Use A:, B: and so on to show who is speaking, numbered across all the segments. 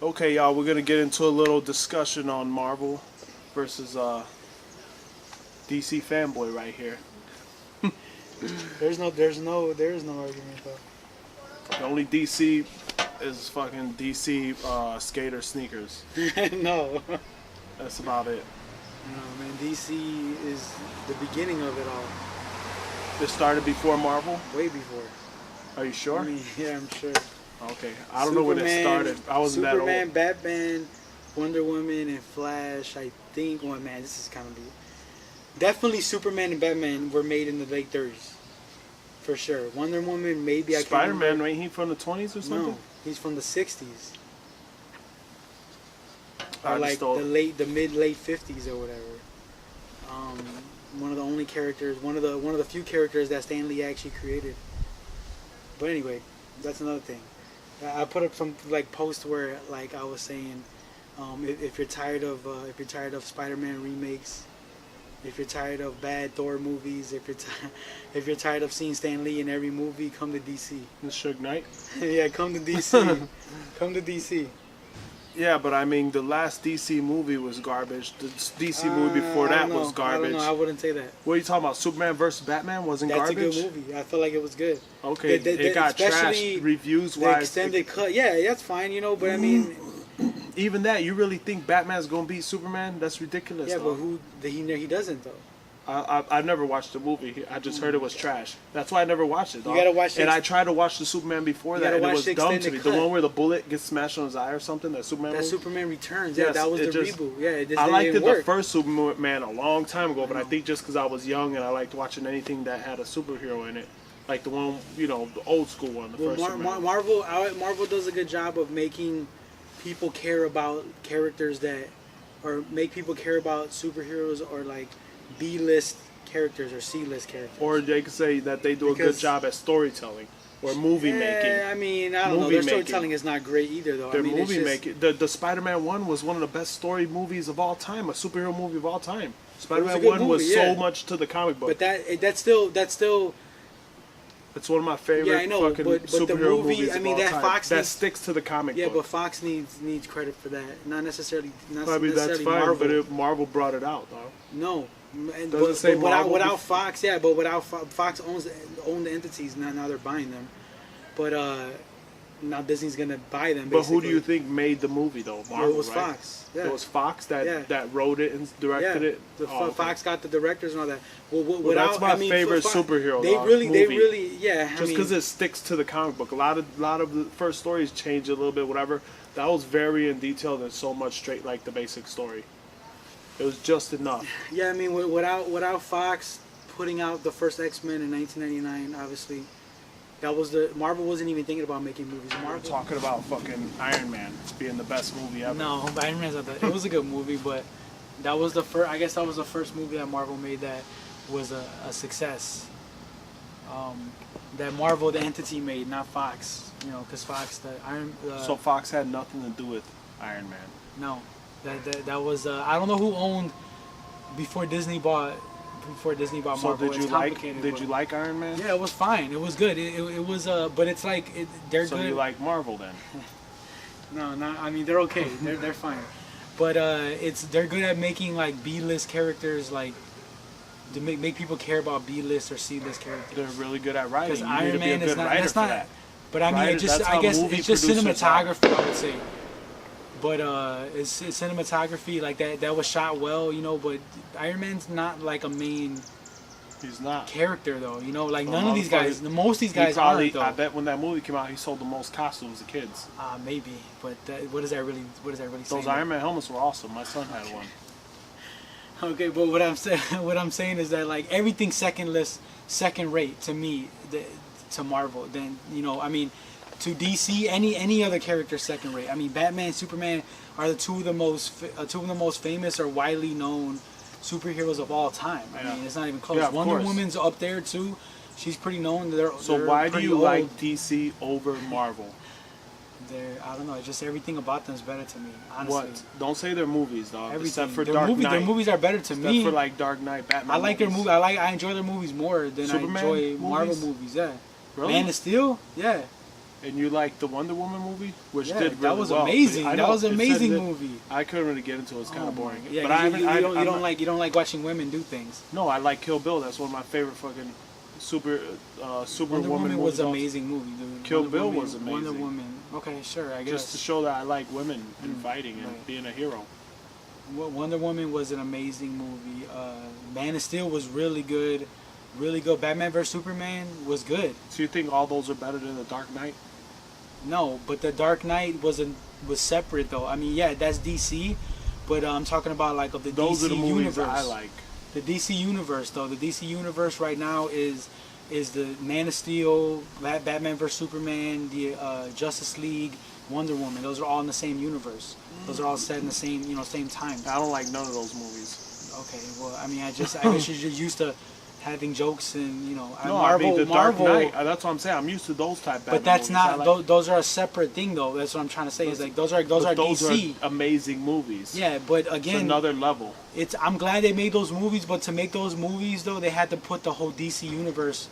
A: Okay, y'all, we're gonna get into a little discussion on Marvel versus DC fanboy right here.
B: There is no argument though.
A: The only DC is fucking DC skater sneakers.
B: No.
A: That's about it.
B: No, man, DC is the beginning of it all.
A: It started before Marvel.
B: Way before.
A: Are you sure?
B: I mean, yeah, I'm sure.
A: Okay, I don't know when it started. I wasn't
B: Superman,
A: that
B: Batman, Wonder Woman, and Flash. I think. Well, man, this is kind of definitely Superman and Batman were made in the late 30s, for sure. Wonder Woman, maybe.
A: old. Spider-Man, ain't he from the 20s or something?
B: No, he's from the 60s.
A: I
B: Or like
A: just don't-
B: the mid-late 50s or whatever. One of the only characters, one of the few characters that Stan Lee actually created. But anyway, that's another thing. I put up some like post where like I was saying, if you're tired of Spider-Man remakes, if you're tired of bad Thor movies, if you're tired of seeing Stan Lee in every movie, come to DC.
A: The Suge Knight.
B: Yeah, come to DC. Come to DC.
A: Yeah, but I mean, the last DC movie was garbage. The DC movie before
B: I
A: that
B: don't know.
A: was garbage.
B: I don't know. I wouldn't say that.
A: What are you talking about? Superman versus Batman wasn't
B: That's
A: garbage?
B: a good movie. I feel like it was good.
A: Okay, it got
B: especially
A: trashed reviews
B: The
A: wise.
B: extended cut. Yeah, that's fine, you know, but I mean,
A: Even that, you really think Batman's gonna beat Superman? That's ridiculous.
B: yeah,
A: though.
B: but he doesn't though.
A: I've never watched the movie. I just heard it was trash. That's why I never watched it. Dog.
B: You gotta watch it.
A: And I tried to watch the Superman before
B: You
A: that,
B: gotta
A: and it
B: watch
A: was
B: the
A: dumb to
B: extended
A: me. The
B: cut.
A: one where the bullet gets smashed on his eye or something. That Superman.
B: That
A: movie?
B: Superman Returns.
A: Yes,
B: Yeah, that was
A: it
B: the
A: just-
B: reboot. Yeah, it just
A: I
B: it
A: liked
B: didn't
A: it the
B: work.
A: first Superman a long time ago, but I think just because I was young and I liked watching anything that had a superhero in it, like the one, the old school one, the
B: Well,
A: first Superman.
B: Marvel does a good job of making people care about characters that, or make people care about superheroes or like B-list characters or C-list characters.
A: Or they could say that they do a good
B: Because-
A: job at storytelling or movie making.
B: I mean, I don't know.
A: Movie
B: Their
A: making.
B: storytelling is not great either, though.
A: Their
B: I mean,
A: movie
B: it's just,
A: making. The Spider-Man one was one of the best story movies of all time, a superhero movie of all time. Spider-Man
B: good
A: one was
B: movie,
A: so
B: yeah.
A: much to the comic book.
B: But that's still
A: It's one of my favorite
B: Yeah, I know,
A: fucking
B: but the
A: superhero
B: movie-
A: movies
B: I mean,
A: of all
B: that
A: time.
B: Fox
A: that
B: needs-
A: sticks to the comic
B: yeah.
A: book.
B: But Fox needs credit for that, not necessarily. Not
A: I mean, that's
B: necessarily
A: fine,
B: Marvel.
A: but if Marvel brought it out, though.
B: No,
A: Doesn't say Marvel
B: without
A: bef-
B: Fox, yeah, but without Fox owned the entities. Now they're buying them, but now Disney's gonna buy them.
A: But who do
B: basically.
A: you think made the movie, though? Marvel,
B: It was
A: right?
B: Fox. Yeah.
A: It was Fox that,
B: Yeah.
A: that wrote it and directed it?
B: The
A: Oh, okay.
B: Fox got the directors and all that. Well,
A: Well,
B: without,
A: that's my
B: I mean,
A: favorite
B: Fox-
A: superhero
B: They
A: dog,
B: really,
A: movie.
B: yeah. I
A: Just
B: mean,
A: because it sticks to the comic book. A lot of the first stories change a little bit, whatever. That was very in detail and so much straight like the basic story. It was just enough.
B: yeah, I mean, without Fox putting out the first X-Men in 1999, obviously, that was Marvel wasn't even thinking about making movies.
A: We're
B: Marvel.
A: talking about fucking Iron Man being the best movie ever.
B: No, Iron Man's not that. It was a good movie, but that was the first. I guess that was the first movie that Marvel made that was a success. That Marvel, the entity, made, not Fox. You know, because Fox, the Iron.
A: So Fox had nothing to do with Iron Man.
B: No, that was. I don't know who owned before Disney bought. Before Disney bought
A: So
B: Marvel.
A: did you
B: It's
A: like?
B: complicated,
A: Did
B: but-
A: you like Iron Man?
B: Yeah, it was fine. It was good. It was. But it's like they're
A: So
B: good.
A: you like Marvel then?
B: No, not. I mean, they're okay. They're fine. But they're good at making like B-list characters, like to make people care about B-list or C-list characters.
A: They're really good at writing.
B: Because
A: You need
B: Iron
A: to be a
B: Man
A: good
B: is not.
A: writer
B: That's
A: for
B: not.
A: that.
B: But I mean,
A: Writers- that's
B: I
A: how
B: guess
A: movie
B: it's just
A: producers are.
B: cinematography, I would say. But it's cinematography like that was shot well, you know. But Iron Man's not like a main
A: He's not.
B: character though, you know. Like
A: Well,
B: none of these guys,
A: motherfucker,
B: most of these
A: He
B: guys
A: probably,
B: aren't though.
A: I bet when that movie came out, he sold the most costumes to kids.
B: Maybe, but what does that really? What does that really say?
A: Those Iron Man helmets were awesome. My son had one.
B: Okay, but what I'm saying, what I'm saying is that like everything second rate to me, to Marvel. Then I mean, to DC, any other character second rate. I mean, Batman, Superman are two of the most famous or widely known superheroes of all time. I
A: Yeah.
B: mean, it's not even close.
A: Yeah, of
B: Wonder
A: course.
B: Woman's up there too. She's pretty known.
A: So
B: they're
A: why do
B: pretty
A: you
B: old.
A: like DC over Marvel?
B: I don't know. It's just everything about them is better to me. Honestly.
A: What? Don't say their movies, dog.
B: Everything.
A: Except for
B: Their
A: Dark
B: movie-
A: Knight.
B: Their movies are better to
A: Except
B: me.
A: for like Dark Knight, Batman.
B: I like their movie. I enjoy their movies more than
A: Superman
B: I enjoy Marvel
A: movies?
B: movies. Yeah.
A: Really?
B: Man of Steel. Yeah.
A: And you like the Wonder Woman movie, which
B: Yeah,
A: did really
B: that was
A: well.
B: amazing.
A: I
B: That
A: know,
B: was an
A: it said
B: amazing
A: that-
B: movie.
A: I couldn't really get into it. It's kind of boring.
B: Yeah,
A: but I haven't.
B: you
A: I'm
B: don't
A: not-
B: like you don't like watching women do things.
A: No, I like Kill Bill. That's one of my favorite fucking super
B: Wonder Woman was
A: movies
B: an
A: also.
B: amazing movie, dude.
A: Kill
B: Wonder
A: Bill
B: Woman,
A: was
B: Wonder
A: amazing.
B: Woman. Okay, sure, I guess.
A: Just to show that I like women and fighting and
B: right.
A: being a hero.
B: Wonder Woman was an amazing movie. Man of Steel was really good, really good. Batman vs Superman was good.
A: So you think all those are better than The Dark Knight?
B: No, but the Dark Knight was separate though. I mean, yeah, that's DC, but I'm talking about like of the
A: Those
B: DC
A: are the movies
B: universe.
A: that I like.
B: The DC universe though, the DC universe right now is the Man of Steel, Batman vs Superman, the Justice League, Wonder Woman. Those are all in the same universe. Those are all set in the same same time.
A: I don't like none of those movies.
B: Okay, well, I mean, I guess you're just used to having jokes and
A: No,
B: Marvel.
A: I mean The
B: Marvel,
A: Dark Knight. That's what I'm saying. I'm used to those type.
B: but
A: Batman
B: that's
A: movies. I
B: not.
A: like-
B: Those are a separate thing though. That's what I'm trying to say. Is like those are
A: but those
B: DC.
A: are amazing movies.
B: Yeah, but
A: It's
B: again,
A: another level.
B: I'm glad they made those movies, but to make those movies though, they had to put the whole DC universe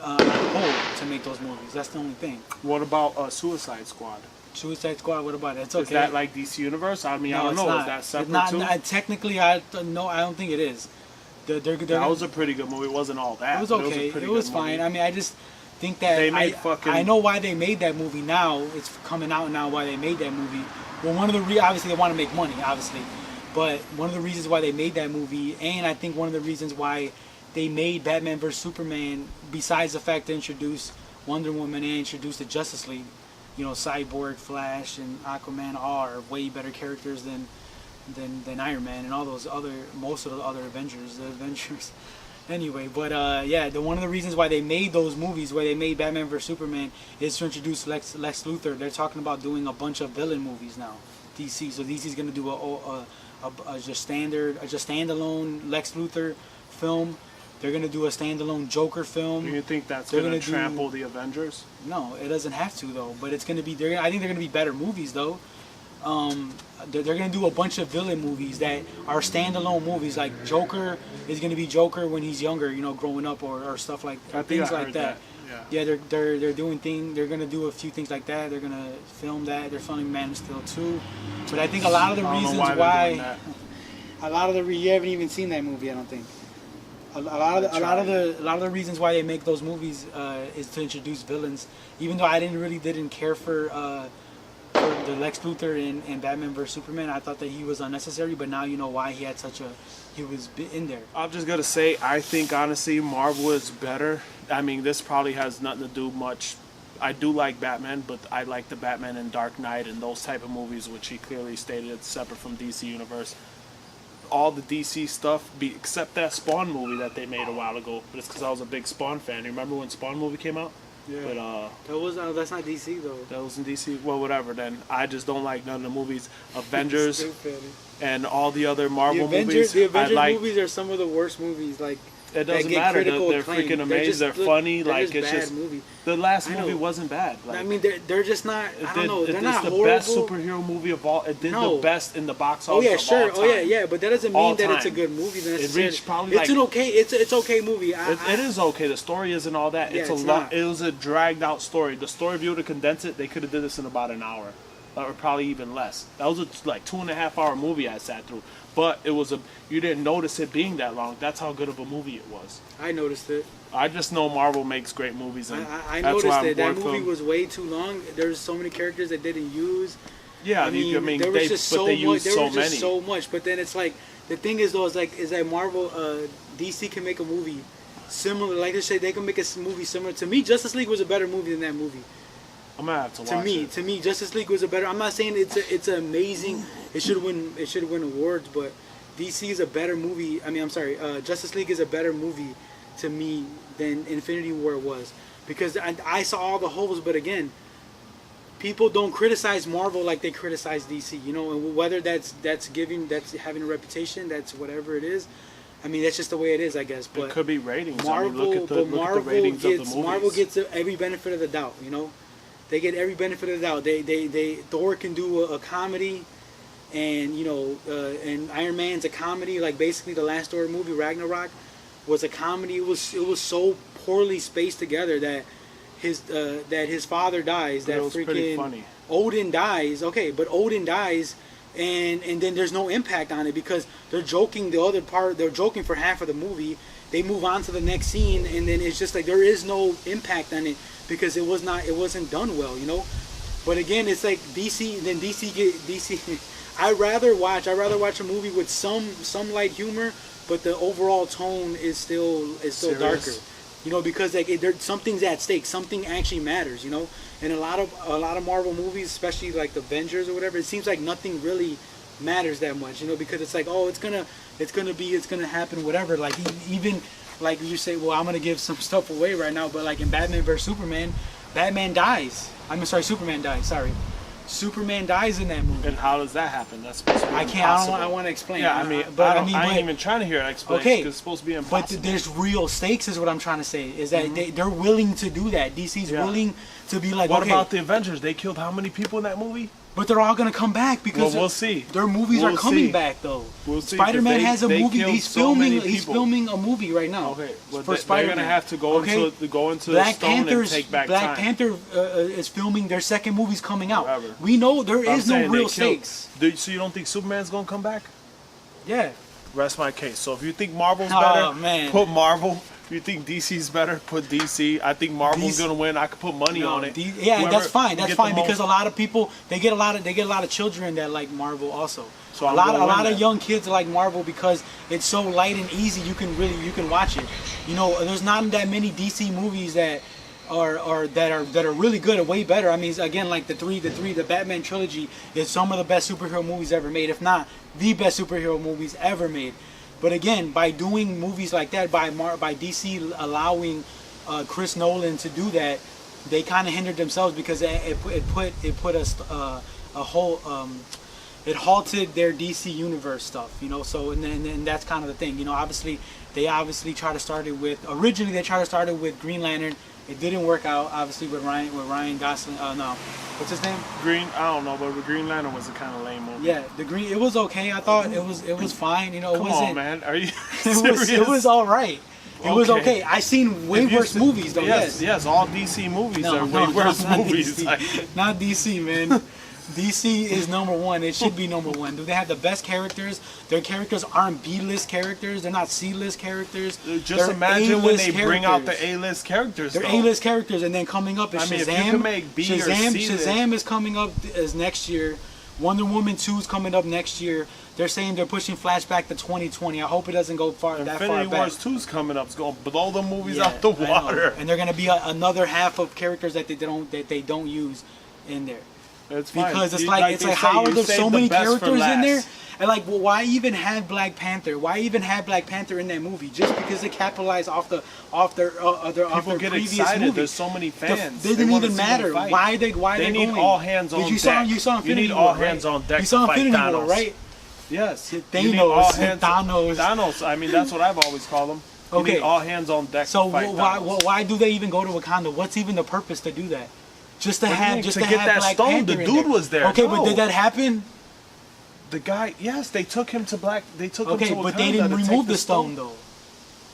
B: on hold to make those movies. That's the only thing.
A: What about Suicide Squad?
B: Suicide Squad. What about it? It's
A: Is
B: okay.
A: that like DC Universe? I mean, I
B: No,
A: don't
B: it's
A: know.
B: not.
A: Is that
B: It's
A: separate
B: not,
A: too?
B: technically, I don't think it is.
A: That was a pretty good movie. It wasn't all that.
B: It was
A: but
B: okay.
A: a pretty
B: It was
A: good
B: fine.
A: movie.
B: I mean, I just think that
A: They made fucking-
B: I know why they made that movie now. It's coming out now why they made that movie. Well, one of the obviously they want to make money, obviously, but one of the reasons why they made that movie, and I think one of the reasons why they made Batman vs Superman, besides the fact to introduce Wonder Woman and introduce the Justice League, Cyborg, Flash, and Aquaman all are way better characters than Iron Man and all those most of the other Avengers. Anyway, but one of the reasons why they made those movies, why they made Batman vs Superman, is to introduce Lex Luthor. They're talking about doing a bunch of villain movies now, DC. So DC's gonna do a just standalone Lex Luthor film. They're gonna do a standalone Joker film.
A: Do you think that's
B: They're
A: going to
B: gonna do-
A: trample the Avengers?
B: No, it doesn't have to though. But it's gonna be. I think they're gonna be better movies though. They're gonna do a bunch of villain movies that are standalone movies. Like Joker is gonna be Joker when he's younger, growing up or stuff like
A: I think
B: things
A: I
B: like
A: heard
B: that.
A: Yeah.
B: Yeah, they're doing things. They're gonna do a few things like that. They're gonna film that. They're filming Man of Steel 2. But I think a lot of the
A: I don't know
B: reasons
A: why they're doing that.
B: a lot of the you haven't even seen that movie. I don't think. A lot of the reasons why they make those movies is to introduce villains. Even though I didn't care for the Lex Luthor in Batman vs Superman, I thought that he was unnecessary. But now you know why he was in there.
A: I'm just going to say, I think, honestly, Marvel is better. I mean, this probably has nothing to do much. I do like Batman, but I like the Batman and Dark Knight and those type of movies, which he clearly stated it's separate from DC Universe. All the DC stuff, except that Spawn movie that they made a while ago. But it's because I was a big Spawn fan. You remember when Spawn movie came out?
B: Yeah.
A: But
B: That's not DC though.
A: that was in DC. Well, whatever. Then I just don't like none of the movies. Avengers
B: Stupid.
A: and all the other Marvel
B: The Avengers
A: movies. I like.
B: movies are some of the worst movies. Like
A: It
B: that
A: doesn't
B: get
A: matter.
B: critical
A: They're
B: acclaim.
A: freaking amazing. They're funny.
B: They're
A: Like
B: just
A: it's
B: bad
A: just
B: movie.
A: the last
B: I know.
A: movie wasn't bad. Like,
B: I mean, they're just not. I don't know. They're
A: it's
B: not
A: the
B: horrible.
A: best superhero movie of all. It did
B: No.
A: the best in the box
B: Oh
A: office.
B: yeah,
A: of
B: sure.
A: all
B: Oh yeah,
A: time.
B: yeah. But that doesn't
A: All
B: mean that it's a
A: time.
B: good movie.
A: It reached probably
B: it's
A: like-
B: an okay. It's okay movie.
A: It is okay. The story isn't all that.
B: Yeah,
A: It's a
B: it's
A: lot.
B: not.
A: It was a dragged out story. The story, if you were to condense it, they could have did this in about an hour, or probably even less. That was a 2.5 hour movie I sat through. But it was you didn't notice it being that long. That's how good of a movie it was.
B: I noticed it.
A: I just know Marvel makes great movies, and
B: I
A: that's
B: noticed
A: why I'm
B: it. That
A: bored
B: movie
A: from-
B: was way too long. There's so many characters that didn't use.
A: Yeah,
B: I mean, there was just so
A: they
B: much.
A: used
B: There
A: so
B: was just
A: many.
B: so much. But then it's like the thing is though is that Marvel, DC can make a movie similar. Like they say, they can make a movie similar. To me, Justice League was a better movie than that movie.
A: I'm gonna have to watch it.
B: To me, Justice League was a better. I'm not saying it's amazing. It should win awards, but DC is a better movie. I mean, I'm sorry, Justice League is a better movie to me than Infinity War was, because I saw all the holes. But again, people don't criticize Marvel like they criticize DC. And whether that's having a reputation, that's whatever it is. I mean, that's just the way it is, I guess. But
A: It could be ratings.
B: Marvel,
A: I mean, look at the ratings of the movies.
B: Marvel gets every benefit of the doubt. They get every benefit of the doubt. They Thor can do a comedy, and and Iron Man's a comedy. Like basically, the last Thor movie, Ragnarok, was a comedy. It was so poorly spaced together that his father dies.
A: But
B: that
A: it was pretty
B: freaking
A: funny.
B: Odin dies. Okay, but Odin dies, and then there's no impact on it because they're joking the other part. They're joking for half of the movie. They move on to the next scene, and then it's just like there is no impact on it because it wasn't done well, you know. But again, it's like DC. Then DC. I rather watch a movie with some light humor, but the overall tone is still
A: Serious?
B: darker. You know, because like something's at stake, something actually matters. You know, and a lot of Marvel movies, especially like the Avengers or whatever, it seems like nothing really matters that much. You know, because it's like, oh, it's gonna happen, whatever. Like even like you say, well, I'm gonna give some stuff away right now, but like in Batman vs Superman, Batman dies. Superman dies. Sorry. Superman dies in that movie.
A: And how does that happen? That's supposed to be
B: I can't.
A: impossible.
B: I want to explain.
A: Yeah, I mean, I ain't even trying to hear an explanation
B: Okay,
A: because it's supposed to be
B: but
A: impossible.
B: there's real stakes, is what I'm trying to say. Is that they're willing to do that. DC's
A: Yeah.
B: willing to be like,
A: What
B: okay,
A: about the Avengers? They killed how many people in that movie?
B: but they're all gonna come back because
A: Well, we'll see.
B: their movies
A: We'll
B: are coming
A: see.
B: back though.
A: We'll see, 'cause
B: Spider-Man
A: they-
B: has a
A: they
B: movie.
A: killed
B: He's
A: so many
B: filming. He's
A: people.
B: filming a movie right now.
A: Okay, well,
B: for
A: they're
B: Spider-Man.
A: gonna have to go into
B: Black
A: Stone
B: Panther's
A: and take back
B: Black
A: time.
B: Panther is filming their second movie's coming out.
A: Whatever.
B: We know there
A: I'm
B: is no
A: saying they
B: real
A: killed-
B: stakes.
A: So you don't think Superman's gonna come back?
B: Yeah.
A: Rest my case. So if you think Marvel's
B: Oh,
A: better,
B: man.
A: put Marvel. If you think DC's better, put DC. I think Marvel's
B: DC
A: gonna win. I could put money on it.
B: Yeah,
A: Whoever
B: that's fine. That's
A: get
B: fine
A: the
B: because
A: most-
B: a lot of people they get a lot of children that like Marvel also.
A: So
B: a
A: I'm
B: lot
A: gonna win
B: of
A: that.
B: young kids like Marvel because it's so light and easy. You can watch it. You know, there's not that many DC movies that are really good and way better. I mean, again, like the Batman trilogy is some of the best superhero movies ever made, if not the best superhero movies ever made. But again, by doing movies like that, by DC allowing Chris Nolan to do that, they kind of hindered themselves because it put us a whole it halted their DC universe stuff, you know. So and that's kind of the thing, you know. They obviously tried to start it with Green Lantern. It didn't work out, obviously, with Ryan Gosling. No, what's his name?
A: Green. I don't know, but Green Lantern was a kind of lame movie.
B: Yeah, it was okay. I thought it was fine. You know,
A: Come on, man. Are you
B: it
A: serious?
B: it was all right. It was
A: Okay.
B: okay. I seen way
A: If you
B: worse
A: said-
B: movies though.
A: Yes, all DC movies
B: No,
A: are
B: no,
A: way worse
B: not
A: movies.
B: DC.
A: Like,
B: Not DC, man. DC is number one. It should be number one. Do they have the best characters? Their characters aren't B-list characters. They're not C-list characters.
A: just
B: They're
A: imagine when they
B: A-list
A: bring out the
B: characters.
A: A-list characters.
B: They're
A: though.
B: A-list characters, and then coming up is
A: I mean,
B: Shazam.
A: if you can make B or C-list-
B: Shazam is coming up as next year. Wonder Woman 2 is coming up next year. They're saying they're pushing flashback to 2020. I hope it doesn't go that far
A: Infinity
B: back.
A: Wars 2's coming up. It's going to blow the movies
B: Yeah,
A: out the
B: I know.
A: water.
B: And they're gonna be another half of characters that they don't use in there.
A: It's fine.
B: Because it's
A: You-
B: like
A: they say,
B: how are
A: you
B: there
A: save
B: so
A: the
B: many
A: best for
B: characters in there?
A: last.
B: And like, well, why even have Black Panther? Why even have Black Panther in that movie? Just because they capitalize off their
A: People get
B: previous
A: excited.
B: movies.
A: There's so many fans.
B: They didn't
A: wanna
B: even
A: see them
B: matter.
A: fight.
B: Why they
A: They need
B: going?
A: all hands on
B: you
A: deck.
B: You saw Infinity
A: You need
B: War,
A: all
B: right?
A: hands on deck
B: You saw
A: to fight
B: Infinity War,
A: Thanos.
B: right?
A: Yes. You
B: Thanos,
A: need all hands-
B: Thanos.
A: Thanos. I mean, that's what I've always called them. You
B: Okay.
A: need all hands on deck
B: So
A: to fight Thanos.
B: why do they even go to Wakanda? What's even the purpose to do that? Just to
A: What do you
B: have
A: mean?
B: just
A: To
B: to
A: get
B: have
A: that
B: Black
A: stone?
B: Panther
A: The
B: in
A: dude
B: there.
A: was there.
B: Okay, but
A: No.
B: did that happen?
A: The guy, yes, they took him to Black. They took him
B: Okay,
A: to
B: but
A: Wakanda
B: they didn't
A: to take
B: remove the stone though.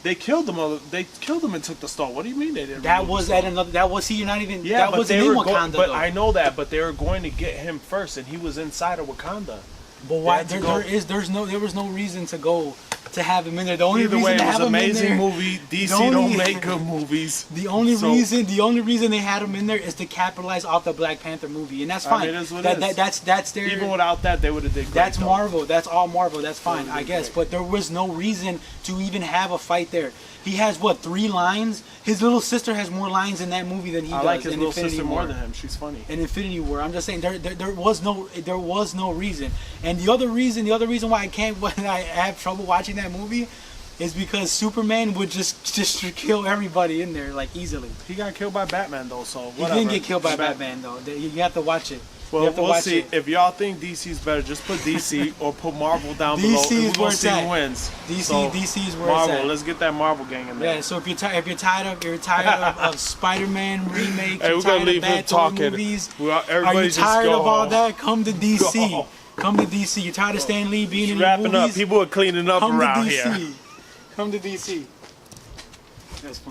A: They killed him. They killed him and took the stone. What do you mean they didn't?
B: That
A: remove
B: was
A: the
B: at
A: stone?
B: another. That was see, you're not even.
A: Yeah,
B: that
A: but
B: wasn't
A: they
B: in
A: were
B: Wakanda
A: But
B: though.
A: I know that. But they were going to get him first, and he was inside of Wakanda.
B: But why?
A: had to go-
B: There was no reason to go to have him in there. The only
A: Either
B: reason
A: way,
B: to
A: it was
B: have
A: an
B: him in
A: amazing
B: there.
A: movie. DC
B: only-
A: don't make good movies.
B: The only
A: So-
B: reason they had him in there is to capitalize off the Black Panther movie, and that's
A: I
B: fine.
A: mean, it is what it is.
B: That's their.
A: Even without that, they would have did great.
B: That's
A: though.
B: Marvel. That's all Marvel. That's fine, I
A: Totally
B: guess.
A: great.
B: But there was no reason to even have a fight there. He has what 3 lines? His little sister has more lines in that movie than he
A: I
B: does.
A: like his
B: in
A: little
B: Infinity
A: sister
B: War.
A: more than him. She's funny.
B: In Infinity War, I'm just saying there was no reason. And the other reason why I can't why I have trouble watching that movie is because Superman would just kill everybody in there like easily.
A: He got killed by Batman though, so
B: He
A: whatever.
B: didn't get killed by
A: Bat-
B: Batman though. You have to watch it. You
A: Well,
B: have to
A: we'll
B: watch
A: see.
B: it.
A: If y'all think DC's better, just put DC or put Marvel down below.
B: DC
A: and
B: is
A: we're
B: where
A: gonna
B: it's
A: see
B: at.
A: who wins.
B: DC is where
A: Marvel.
B: it's at.
A: Let's get that Marvel gang in there.
B: Yeah, so if you're tired of Spider-Man remakes,
A: Hey,
B: you're
A: we're gonna
B: tired of
A: leave him
B: bad Thor
A: talking.
B: movies,
A: Well,
B: are
A: everybody
B: you
A: just
B: tired
A: go
B: of all
A: home.
B: that? Come to DC.
A: Go home.
B: Come to DC. You're tired of Stan Lee being in your
A: Wrapping
B: movies?
A: up. People are cleaning up
B: Come
A: around
B: to DC.
A: here.
B: Come to DC. That's fun.